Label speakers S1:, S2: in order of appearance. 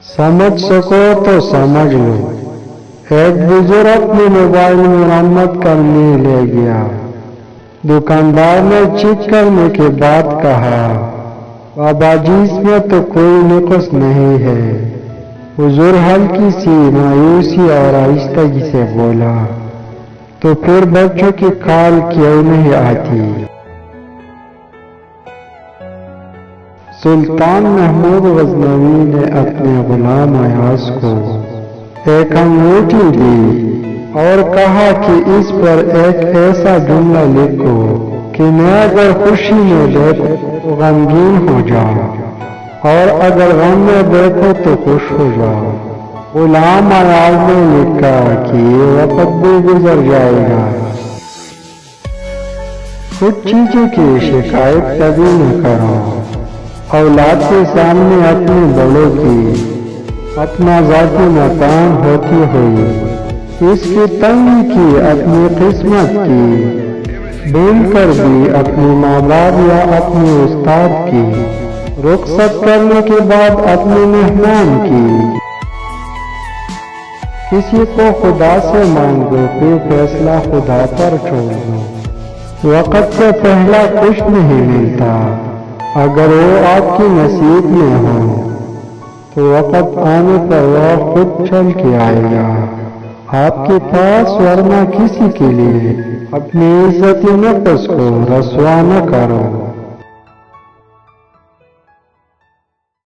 S1: سمجھ سکو تو سمجھ لو۔ ایک بزرگ اپنے موبائل مرمت کرنے لے گیا۔ دکاندار نے چیک کرنے کے بعد کہا، بابا جی اس میں تو کوئی نقص نہیں ہے۔ حضور ہلکی سی مایوسی اور آہستگی سے بولا، تو پھر بچوں کی کھال کیوں نہیں آتی؟ سلطان محمود غزنوی نے اپنے غلام ایاز کو ایک انگوٹھی دی اور کہا کہ اس پر ایک ایسا جملہ لکھو کہ میں اگر خوشی میں دیکھوں تو غمگین ہو جاؤں اور اگر غم میں دیکھو تو خوش ہو جاؤ۔ غلام ایاز نے لکھا کہ یہ وقت بھی گزر جائے گا۔ کچھ چیزوں کی شکایت کبھی نہ کرو۔ اولاد کے سامنے اپنے بڑوں کی اپنا ذاتی مقام ہوتی ہوئی اس کی تنگی کی اپنی قسمت کی، بھول کر بھی اپنے ماں باپ یا اپنے استاد کی، رخصت کرنے کے بعد اپنے مہمان کی۔ کسی کو خدا سے مانگو، پھر فیصلہ خدا پر چھوڑ دو۔ وقت سے پہلا کچھ نہیں ملتا، اگر وہ آپ کی نصیب میں ہو تو وقت آنے پر وہ خود چل کے آئے گا آپ کے پاس، ورنہ کسی کے لیے اپنی عزت نفس کو رسوا نہ کرو۔